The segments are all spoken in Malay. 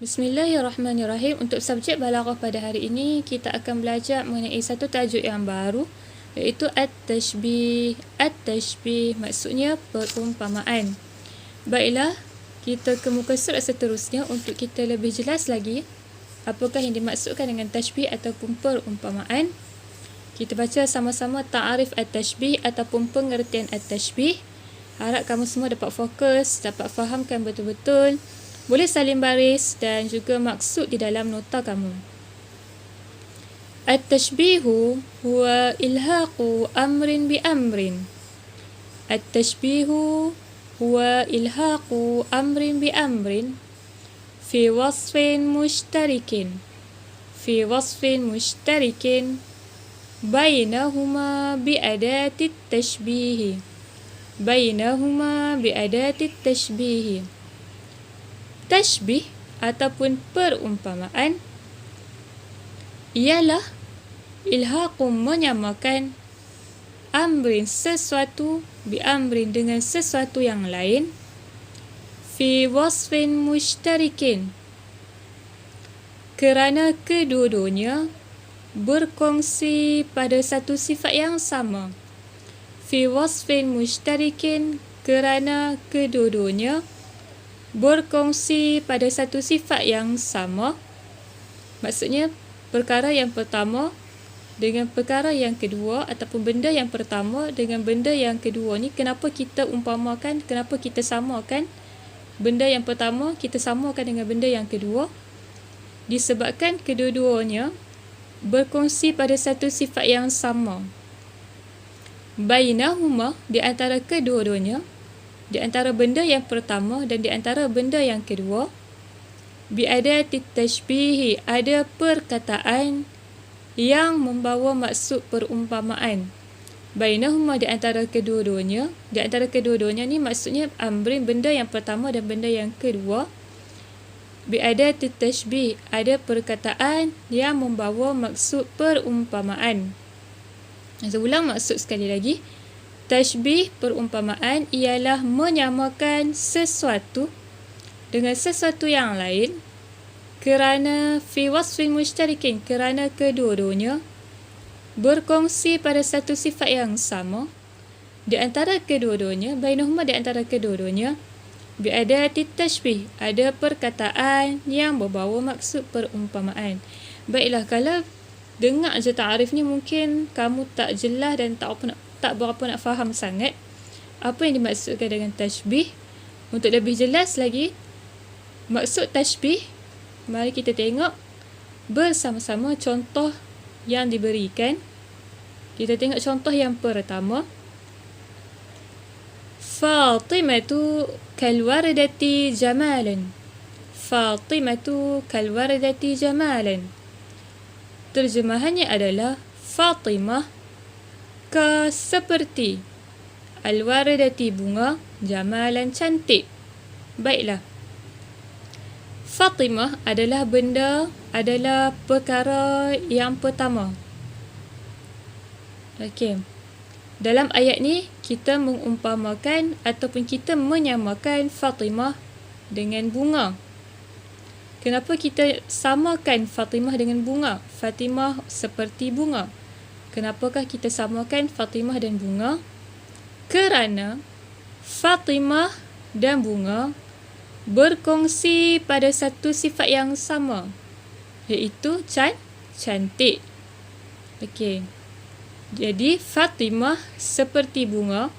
Bismillahirrahmanirrahim. Untuk subjek balaghah pada hari ini, kita akan belajar mengenai satu tajuk yang baru, iaitu at-tashbih. At-tashbih maksudnya perumpamaan. Baiklah, kita ke muka surat seterusnya untuk kita lebih jelas lagi apakah yang dimaksudkan dengan tashbih ataupun perumpamaan. Kita baca sama-sama ta'arif at-tashbih ataupun pengertian at-tashbih. Harap kamu semua dapat fokus, dapat fahamkan betul-betul. Boleh salin baris dan juga maksud di dalam nota kamu. At-tashbihu huwa ilhaqu amrin bi amrin. At-tashbihu huwa ilhaqu amrin bi amrin fi wasfin mushtarikin. Fi wasfin mushtarikin bainahuma bi adati at-tashbih. Bainahuma bi adati at-tashbih. Tashbih ataupun perumpamaan ialah ilhaqum menyamakan amrin sesuatu bi amrin dengan sesuatu yang lain fi wasfin mushtarikin kerana kedua-duanya berkongsi pada satu sifat yang sama. Fi wasfin mushtarikin kerana kedua-duanya berkongsi pada satu sifat yang sama. Maksudnya perkara yang pertama dengan perkara yang kedua, ataupun benda yang pertama dengan benda yang kedua ni, kenapa kita umpamakan, kenapa kita samakan benda yang pertama kita samakan dengan benda yang kedua? Disebabkan kedua-duanya berkongsi pada satu sifat yang sama. Bainahuma, di antara kedua-duanya, di antara benda yang pertama dan di antara benda yang kedua, biadati tashbih, ada perkataan yang membawa maksud perumpamaan. Bainahuma, di antara kedua-duanya, di antara kedua-duanya ni maksudnya amrin, benda yang pertama dan benda yang kedua. Biadati tashbih, ada perkataan yang membawa maksud perumpamaan. Saya ulang maksud sekali lagi. Tashbih, perumpamaan, ialah menyamakan sesuatu dengan sesuatu yang lain kerana fi wasfin mushtarikin, kerana kedua-duanya berkongsi pada satu sifat yang sama. Di antara kedua-duanya, bainahuma, di antara kedua-duanya, biadati tashbih, ada perkataan yang membawa maksud perumpamaan. Baiklah, kalau dengar je ta'arif ni mungkin kamu tak jelas dan tak berapa nak faham sangat apa yang dimaksudkan dengan tashbih. Untuk lebih jelas lagi maksud tashbih, mari kita tengok bersama-sama contoh yang diberikan. Kita tengok contoh yang pertama. Fatimatu kalwardati jamalan. Fatimatu kalwardati jamalan. Terjemahannya adalah Fatimah seperti al-wardati, bunga, jamalan, cantik. Baiklah, Fatimah adalah benda, adalah perkara yang pertama. Okey. Dalam ayat ni kita mengumpamakan ataupun kita menyamakan Fatimah dengan bunga. Kenapa kita samakan Fatimah dengan bunga? Fatimah seperti bunga. Kenapakah kita samakan Fatimah dan bunga? Kerana Fatimah dan bunga berkongsi pada satu sifat yang sama, iaitu cantik. Okey. Jadi Fatimah seperti bunga,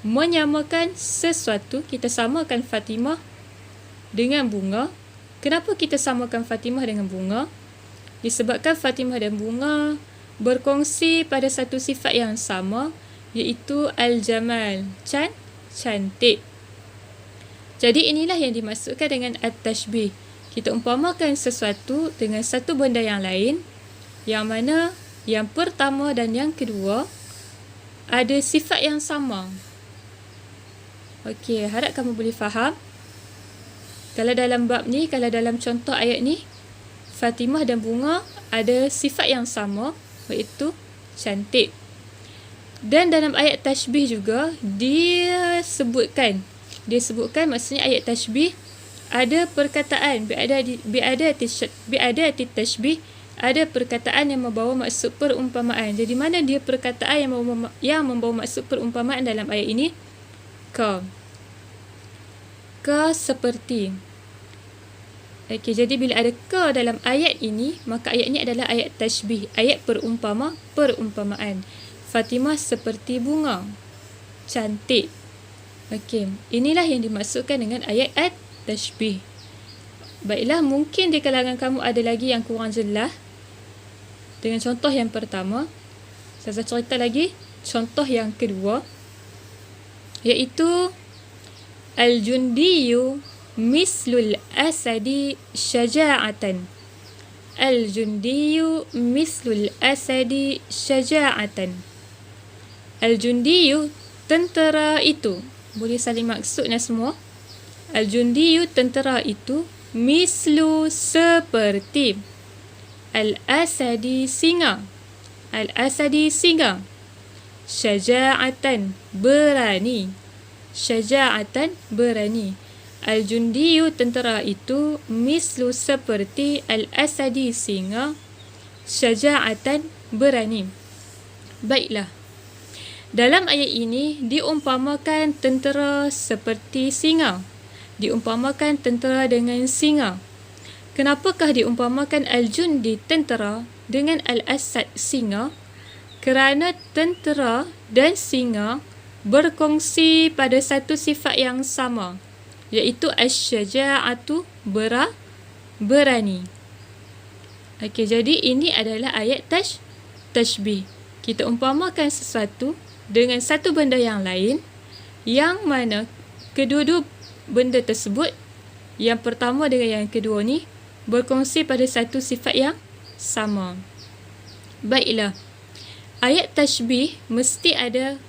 menyamakan sesuatu, kita samakan Fatimah dengan bunga. Kenapa kita samakan Fatimah dengan bunga? Disebabkan Fatimah dan bunga berkongsi pada satu sifat yang sama, iaitu al-jamal, cantik. Jadi inilah yang dimaksudkan dengan at-tashbih. Kita umpamakan sesuatu dengan satu benda yang lain, yang mana yang pertama dan yang kedua ada sifat yang sama. Okey, harap kamu boleh faham. Kalau dalam bab ni, kalau dalam contoh ayat ni, Fatimah dan bunga ada sifat yang sama, iaitu cantik. Dan dalam ayat tashbih juga dia sebutkan maksudnya ayat tashbih ada perkataan bi'adati tashbih, ada perkataan yang membawa maksud perumpamaan. Jadi mana dia perkataan yang membawa maksud perumpamaan dalam ayat ini? Ka seperti. Okey, jadi bila ada ka dalam ayat ini, maka ayat ini adalah ayat tashbih, ayat perumpamaan. Fatimah seperti bunga, cantik. Okey, inilah yang dimaksudkan dengan ayat at-tashbih. Baiklah, mungkin di kalangan kamu ada lagi yang kurang jelas dengan contoh yang pertama. Saya cerita lagi contoh yang kedua, iaitu al-jundiyu mislul asadi syaja'atan. Al-jundiyu mislul asadi syaja'atan. Al-jundiyu, tentera itu. Boleh saling maksudnya semua. Al-jundiyu, tentera itu. Mislu, seperti. Al-asadi, singa. Al-asadi, singa. Syaja'atan, berani. Syaja'atan, berani. Al-jundiyu, tentera itu. Mislu, seperti. Al-asadi, singa. Syaja'atan, berani. Baiklah. Dalam ayat ini diumpamakan tentera seperti singa. Diumpamakan tentera dengan singa. Kenapakah diumpamakan al-jundi, tentera, dengan al-asad, singa? Kerana tentera dan singa berkongsi pada satu sifat yang sama, iaitu asy-syaja'atu, berani. Okey, jadi ini adalah ayat tashbih. Kita umpamakan sesuatu dengan satu benda yang lain, yang mana kedua-dua benda tersebut, yang pertama dengan yang kedua ni, berkongsi pada satu sifat yang sama. Baiklah, ayat tashbih mesti ada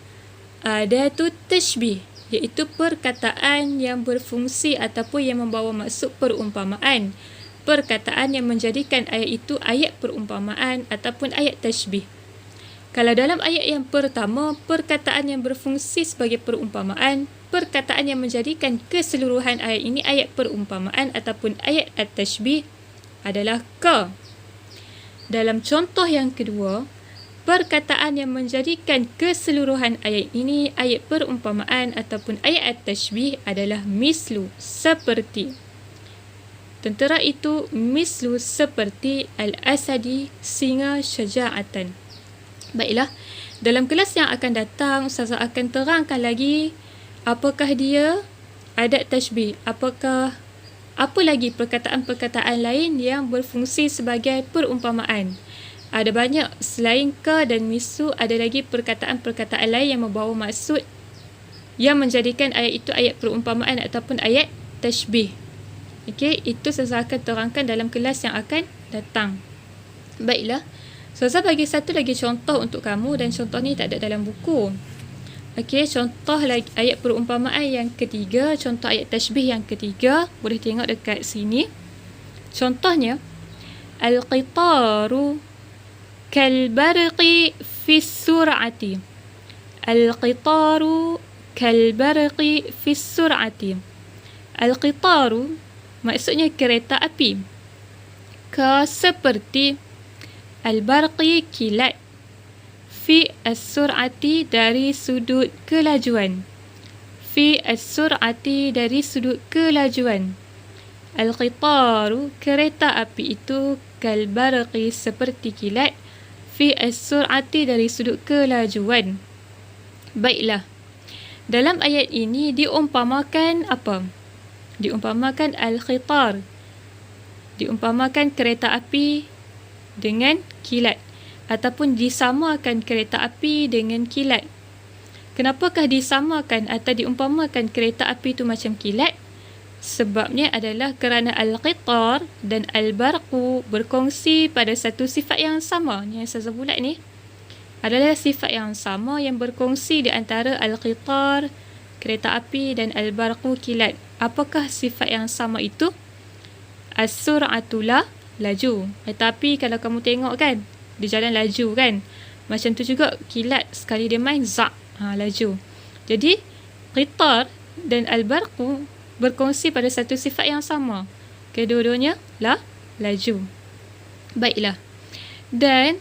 adatu tashbih, iaitu perkataan yang berfungsi ataupun yang membawa maksud perumpamaan. Perkataan yang menjadikan ayat itu ayat perumpamaan ataupun ayat tashbih. Kalau dalam ayat yang pertama, perkataan yang berfungsi sebagai perumpamaan, perkataan yang menjadikan keseluruhan ayat ini ayat perumpamaan ataupun ayat at-tashbih adalah ka. Dalam contoh yang kedua, perkataan yang menjadikan keseluruhan ayat ini ayat perumpamaan ataupun ayat at-tashbih adalah mislu, seperti. Tentera itu mislu, seperti. Al-asadi, singa. Syaja'atan. Baiklah, dalam kelas yang akan datang, Ustazah akan terangkan lagi apakah dia adat tashbih, apa lagi perkataan-perkataan lain yang berfungsi sebagai perumpamaan. Ada banyak, selain ka dan misu, ada lagi perkataan-perkataan lain yang membawa maksud, yang menjadikan ayat itu ayat perumpamaan ataupun ayat tashbih. Okey, itu Ustazah akan terangkan dalam kelas yang akan datang. Baiklah, Ustazah bagi satu lagi contoh untuk kamu, dan contoh ni tak ada dalam buku. Okey, contoh lagi ayat perumpamaan yang ketiga, contoh ayat tashbih yang ketiga, boleh tengok dekat sini. Contohnya, al-qitaru kalbarqi fis sur'ati. Al-qitaru kalbarqi fis sur'ati. Al-qitaru maksudnya kereta api. Ka seperti. Al-barqi, kilat. Fi as-sur'ati, dari sudut kelajuan. Fi as-sur'ati, dari sudut kelajuan. Al-qitaru, kereta api itu. Kal-barqi, seperti kilat. Fi as-sur'ati, dari sudut kelajuan. Baiklah, dalam ayat ini diumpamakan apa? Diumpamakan al-qitar. Diumpamakan kereta api dengan kilat, ataupun disamakan kereta api dengan kilat. Kenapakah disamakan atau diumpamakan kereta api itu macam kilat? Sebabnya adalah kerana al-qitar dan al-barqu berkongsi pada satu sifat yang sama. Yang saya bulat ni adalah sifat yang sama yang berkongsi di antara al-qitar, kereta api, dan al-barqu, kilat. Apakah sifat yang sama itu? As-sur'atulah, laju. Tapi kalau kamu tengok kan, dia jalan laju kan. Macam tu juga kilat, sekali dia main zak, laju. Jadi qitar dan al-barqu berkongsi pada satu sifat yang sama. Kedua-duanya laju. Baiklah. Dan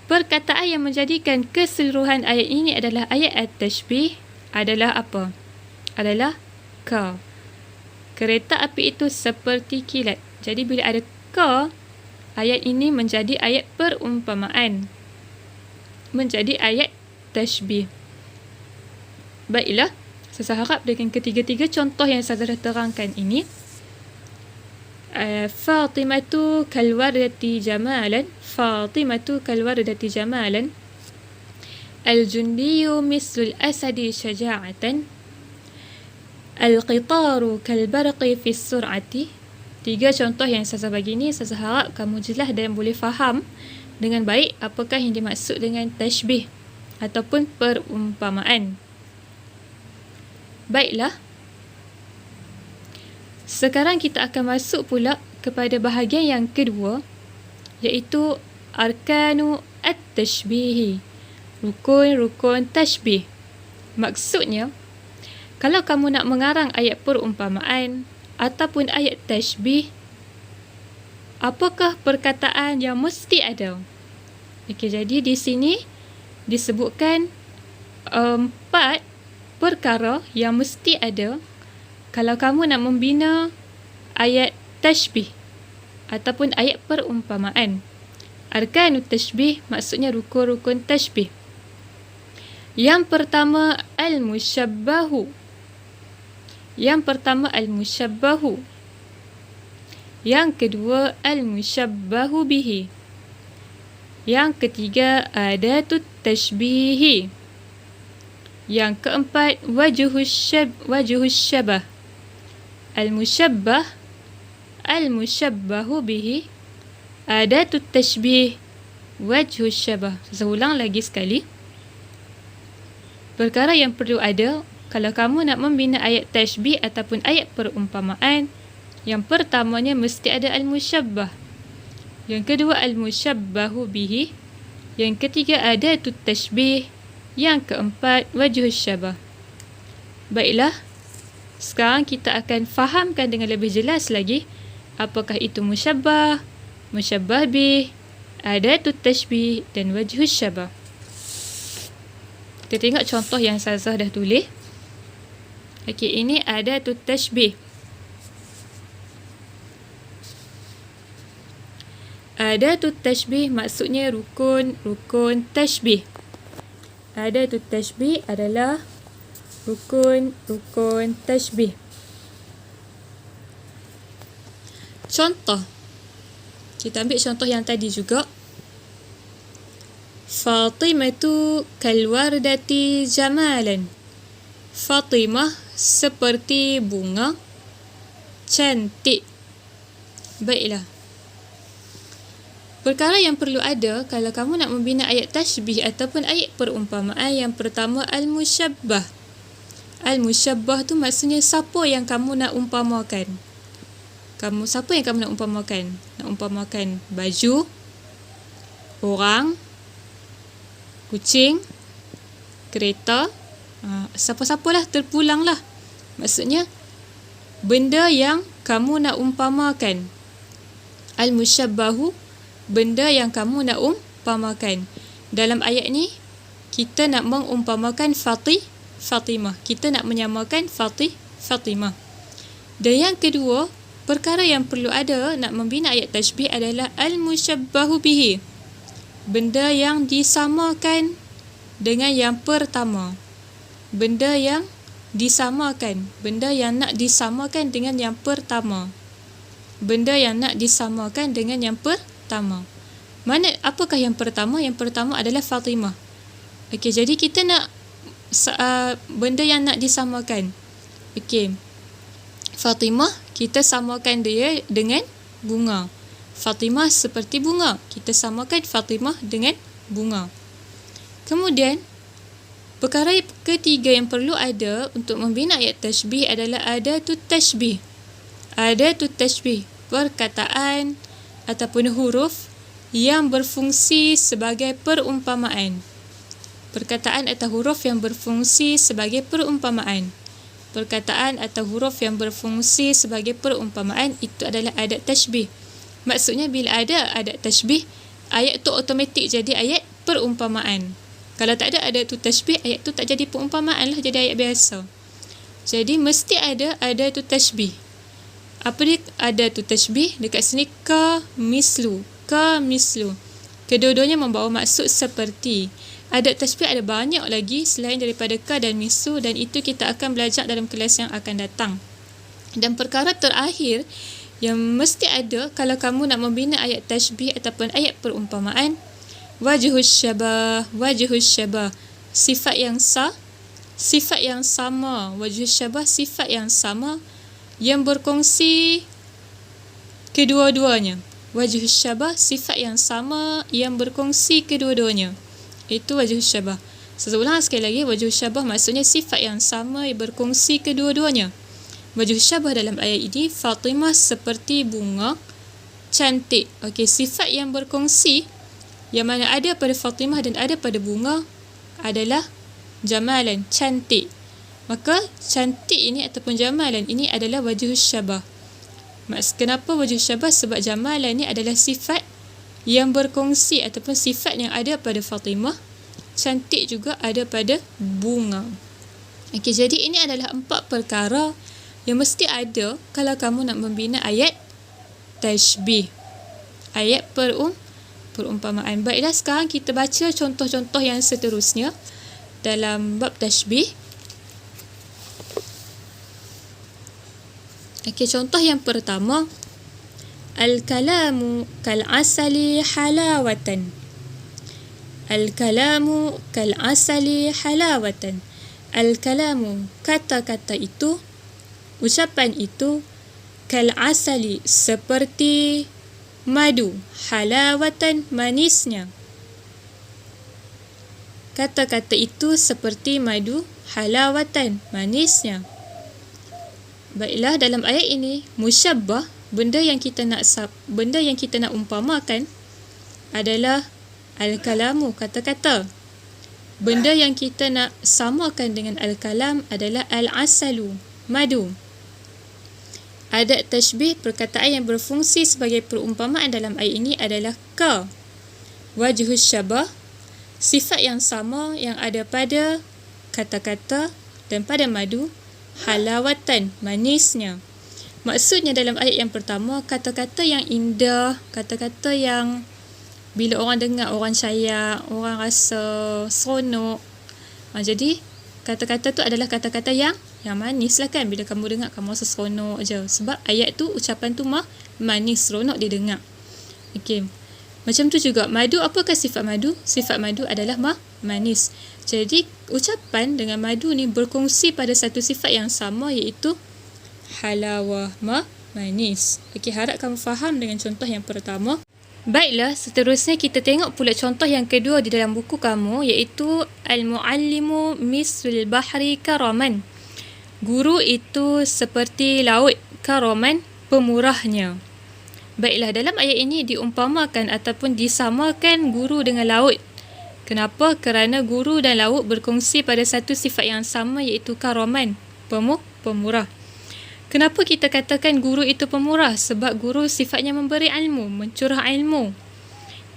perkataan yang menjadikan keseluruhan ayat ini adalah ayat at-tashbih adalah apa? Adalah ka. Kereta api itu seperti kilat. Jadi bila ada ka, ayat ini menjadi ayat perumpamaan. Menjadi ayat tashbih. Baiklah, saya harap dengan ketiga-tiga contoh yang saya dah terangkan ini, Fatimatu kalwardati jamalan, Fatimatu kalwardati jamalan, Al-jundiyu mislul asadi syaja'atan, Al-qitaru kalbarqi fis sur'ati. Tiga contoh yang saya bagi ini, saya harap kamu jelas dan boleh faham dengan baik apakah yang dimaksud dengan tashbih ataupun perumpamaan. Baiklah. Sekarang kita akan masuk pula kepada bahagian yang kedua, iaitu arkanu at-tashbihi. Rukun-rukun tashbih. Maksudnya, kalau kamu nak mengarang ayat perumpamaan ataupun ayat tashbih, apakah perkataan yang mesti ada? Okey, jadi di sini disebutkan 4 perkara yang mesti ada kalau kamu nak membina ayat tashbih ataupun ayat perumpamaan. Arkanut tashbih maksudnya rukun-rukun tashbih. Yang pertama al-musyabbahu. Yang kedua al-musyabbahu bihi. Yang ketiga adatut tashbihi. Yang keempat wajhus syabah. Al-musyabbah, al-musyabbahu bihi, adatut tashbih, wajhus syabah. Saya ulang lagi sekali. Perkara yang perlu ada kalau kamu nak membina ayat tashbih ataupun ayat perumpamaan, yang pertamanya mesti ada al-musyabbah. Yang kedua al-musyabbahu bihi. Yang ketiga adatut tashbih. Yang keempat wajhus syabah. Baiklah. Sekarang kita akan fahamkan dengan lebih jelas lagi apakah itu musyabbah, musyabbah bih, adatut tashbih dan wajhus syabah. Kita tengok contoh yang Ustazah dah tulis. Okey, ini adatut tashbih. Adatut tashbih maksudnya rukun tashbih. Adatut tashbih adalah rukun tashbih. Contoh. Kita ambil contoh yang tadi juga. Fatimatu kalwardati jamalan. Fatimah seperti bunga cantik. Baiklah. Perkara yang perlu ada kalau kamu nak membina ayat tashbih ataupun ayat perumpamaan, yang pertama al-musyabbah. Al-musyabbah tu maksudnya siapa yang kamu nak umpamakan. Siapa yang kamu nak umpamakan? Nak umpamakan baju, orang, kucing, kereta, siapa-siapalah, terpulanglah. Maksudnya benda yang kamu nak umpamakan. Al-musyabbahu, benda yang kamu nak umpamakan. Dalam ayat ni kita nak mengumpamakan Fatimah. Kita nak menyamakan Fatimah. Dan yang kedua, perkara yang perlu ada nak membina ayat tashbih adalah al-musyabbahu bihi. Benda yang disamakan dengan yang pertama. Benda yang disamakan. Benda yang nak disamakan dengan yang pertama. Benda yang nak disamakan dengan yang pertama. Apakah yang pertama? Yang pertama adalah Fatimah. Okey, jadi kita nak benda yang nak disamakan. Okey. Fatimah, kita samakan dia dengan bunga. Fatimah seperti bunga. Kita samakan Fatimah dengan bunga. Kemudian, perkara ketiga yang perlu ada untuk membina ayat tashbih adalah adatut tashbih. Adatut tashbih, perkataan ataupun huruf yang berfungsi sebagai perumpamaan. Perkataan atau huruf yang berfungsi sebagai perumpamaan. perkataan atau huruf yang berfungsi sebagai perumpamaan, itu adalah adat tashbih. Maksudnya bila ada adat tashbih, ayat tu automatik jadi ayat perumpamaan. Kalau tak ada adat tu tashbih, ayat tu tak jadi perumpamaan lah, jadi ayat biasa. Jadi mesti ada adat tu tashbih. Apa dia adat tu tashbih? Dekat sini ka mislu. Kedua-duanya membawa maksud seperti. Adat tashbih ada banyak lagi selain daripada ka dan mislu, dan itu kita akan belajar dalam kelas yang akan datang. Dan perkara terakhir yang mesti ada kalau kamu nak membina ayat tashbih ataupun ayat perumpamaan, wajhus syabah. Sifat yang sama. Wajhus syabah, sifat yang sama yang berkongsi kedua-duanya. Wajhus syabah, sifat yang sama yang berkongsi kedua-duanya. Itu wajhus syabah. Saya ulang sekali lagi, wajhus syabah maksudnya sifat yang sama yang berkongsi kedua-duanya. Wajhus syabah dalam ayat ini, Fatimah seperti bunga cantik. Okey, sifat yang berkongsi yang mana ada pada Fatimah dan ada pada bunga adalah jamalan, cantik. Maka cantik ini ataupun jamalan ini adalah wajhus syabah. Kenapa wajhus syabah? Sebab jamalan ni adalah sifat yang berkongsi ataupun sifat yang ada pada Fatimah. Cantik juga ada pada bunga. Okey, jadi ini adalah 4 perkara yang mesti ada kalau kamu nak membina ayat tashbih. Ayat perumpamaan. Baiklah, sekarang kita baca contoh-contoh yang seterusnya dalam bab tashbih. Okey, contoh yang pertama, al-kalamu kal-asali halawatan. Al-kalamu kal-asali halawatan. Al-kalamu, kata-kata itu, ucapan itu, kal-asali, seperti madu, halawatan, manisnya. Kata-kata itu seperti madu, halawatan, manisnya. Baiklah, dalam ayat ini musyabbah, benda yang kita nak umpamakan adalah al-kalamu, kata-kata. Benda yang kita nak samakan dengan al-kalam adalah al-asalu, madu. Adat tashbih, perkataan yang berfungsi sebagai perumpamaan dalam ayat ini adalah ka. Wajhus syabah, sifat yang sama yang ada pada kata-kata dan pada madu, halawatan, manisnya. Maksudnya dalam ayat yang pertama, kata-kata yang indah, kata-kata yang bila orang dengar, orang sayang, orang rasa seronok. Jadi kata-kata tu adalah kata-kata yang manis lah kan. Bila kamu dengar, kamu rasa seronok je. Sebab ayat tu, ucapan tu manis, seronok dia dengar. Okey. Macam tu juga madu. Apakah sifat madu? Sifat madu adalah manis. Jadi ucapan dengan madu ni berkongsi pada satu sifat yang sama, iaitu halawah, manis. Okey, harap kamu faham dengan contoh yang pertama. Baiklah, seterusnya kita tengok pula contoh yang kedua di dalam buku kamu, iaitu al-muallimu mislul bahri karaman. Guru itu seperti laut, karaman, pemurahnya. Baiklah, dalam ayat ini diumpamakan ataupun disamakan guru dengan laut. Kenapa? Kerana guru dan laut berkongsi pada satu sifat yang sama, iaitu karaman, pemurah. Kenapa kita katakan guru itu pemurah? Sebab guru sifatnya memberi ilmu, mencurah ilmu,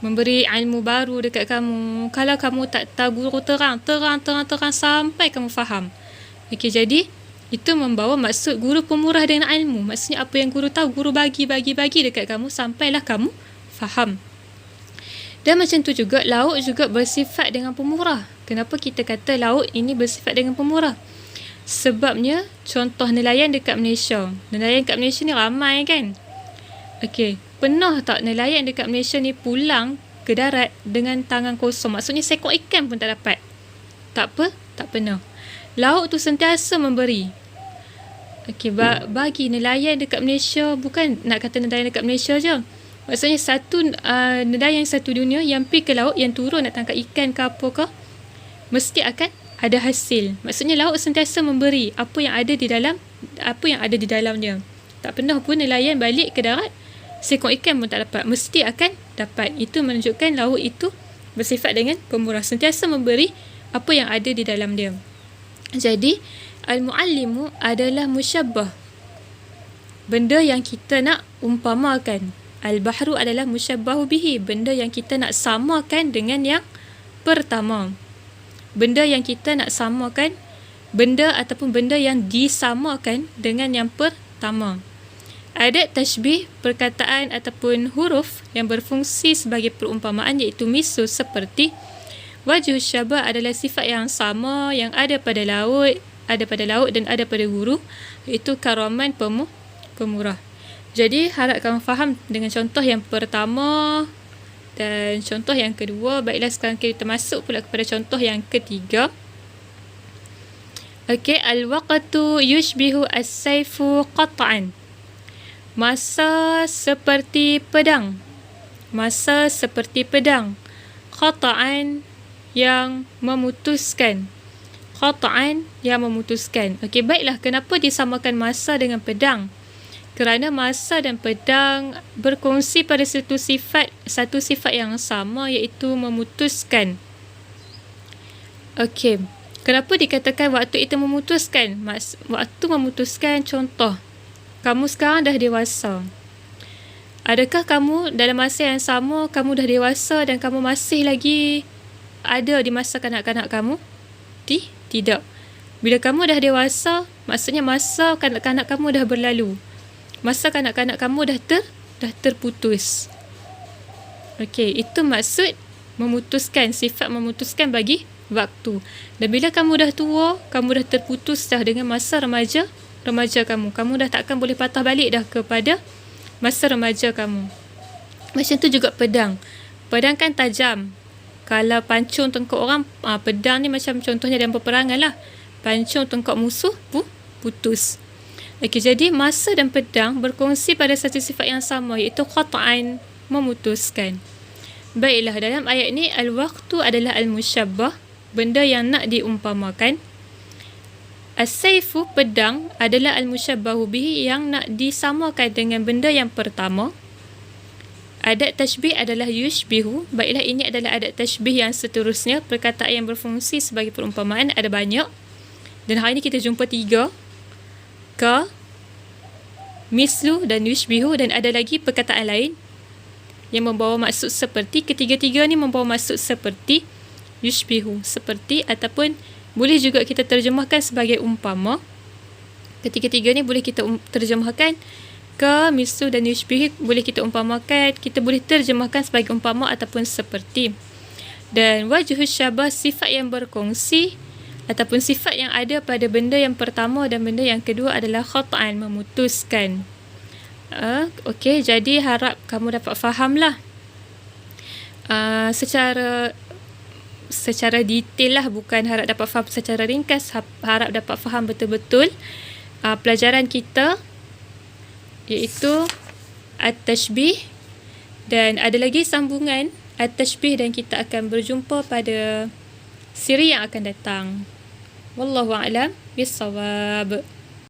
memberi ilmu baru dekat kamu. Kalau kamu tak tahu, guru terang sampai kamu faham. Okey, jadi itu membawa maksud guru pemurah dengan ilmu. Maksudnya apa yang guru tahu, guru bagi dekat kamu sampailah kamu faham. Dan macam tu juga laut juga bersifat dengan pemurah. Kenapa kita kata laut ini bersifat dengan pemurah? Sebabnya contoh nelayan dekat Malaysia. Nelayan dekat Malaysia ni ramai kan? Okey, pernah tak nelayan dekat Malaysia ni pulang ke darat dengan tangan kosong? Maksudnya seekor ikan pun tak dapat. Tak pernah. Laut tu sentiasa memberi. Okey, bagi nelayan dekat Malaysia, bukan nak kata nelayan dekat Malaysia je. Maksudnya satu nelayan satu dunia yang pergi ke laut, yang turun nak tangkap ikan ke apa ke, mesti akan ada hasil. Maksudnya laut sentiasa memberi apa yang ada di dalamnya. Tak pernah pun nelayan balik ke darat seekor ikan pun tak dapat. Mesti akan dapat. Itu menunjukkan laut itu bersifat dengan pemurah, sentiasa memberi apa yang ada di dalam dia. Jadi Al-muallimu adalah musyabbah, benda yang kita nak umpamakan. Al-bahru adalah musyabbahu bihi, benda yang kita nak samakan dengan yang pertama. Benda yang kita nak samakan, benda ataupun benda yang disamakan dengan yang pertama. Adat tashbih, perkataan ataupun huruf yang berfungsi sebagai perumpamaan iaitu mislu seperti wajhu syabah adalah sifat yang sama yang ada pada laut dan ada pada guru, iaitu karaman pemurah. Jadi harap kamu faham dengan contoh yang pertama dan contoh yang kedua. Baiklah, sekarang kita masuk pula kepada contoh yang ketiga. Okey, al-waqtu yushbihu as-sayfu qat'an. Masa seperti pedang. Masa seperti pedang. Qat'an yang memutuskan. Qat'an yang memutuskan. Okey, baiklah, kenapa disamakan masa dengan pedang? Kerana masa dan pedang berkongsi pada satu sifat yang sama iaitu memutuskan. Okey, kenapa dikatakan waktu itu memutuskan? Waktu memutuskan, contoh, kamu sekarang dah dewasa. Adakah kamu dalam masa yang sama, kamu dah dewasa dan kamu masih lagi ada di masa kanak-kanak kamu? Tidak. Bila kamu dah dewasa, maksudnya masa kanak-kanak kamu dah berlalu. Masa kanak-kanak kamu dah terputus. Okey, itu maksud memutuskan, sifat memutuskan bagi waktu. Dan bila kamu dah tua, kamu dah terputus dah dengan masa remaja kamu. Kamu dah takkan boleh patah balik dah kepada masa remaja kamu. Macam tu juga pedang. Pedang kan tajam. Kalau pancung tengkuk orang, pedang ni macam contohnya dalam peperangan lah. Pancung tengkuk musuh putus. Okey, jadi masa dan pedang berkongsi pada satu sifat yang sama iaitu qat'an, memutuskan. Baiklah, dalam ayat ni al-waqtu adalah al-musyabbah, benda yang nak diumpamakan. As-sayfu, pedang, adalah al-musyabbahu bihi, yang nak disamakan dengan benda yang pertama. Adat tashbih adalah yushbihu. Baiklah, ini adalah adat tashbih yang seterusnya. Perkataan yang berfungsi sebagai perumpamaan ada banyak. Dan hari ini kita jumpa 3. Ka, mislu dan yushbihu, dan ada lagi perkataan lain yang membawa maksud seperti. Ketiga-tiga ni membawa maksud seperti yushbihu, seperti, ataupun boleh juga kita terjemahkan sebagai umpama. Ketiga-tiga ni boleh kita terjemahkan ka, mislu dan yushbihu, boleh kita umpamakan, kita boleh terjemahkan sebagai umpama ataupun seperti. Dan wajhu syabah, sifat yang berkongsi ataupun sifat yang ada pada benda yang pertama dan benda yang kedua adalah qat'an, memutuskan. Okey, jadi harap kamu dapat fahamlah secara detail lah, bukan harap dapat faham secara ringkas, harap dapat faham betul-betul pelajaran kita iaitu at-tashbih, dan ada lagi sambungan at-tashbih, dan kita akan berjumpa pada siri yang akan datang. Wallahu a'lam bissawab.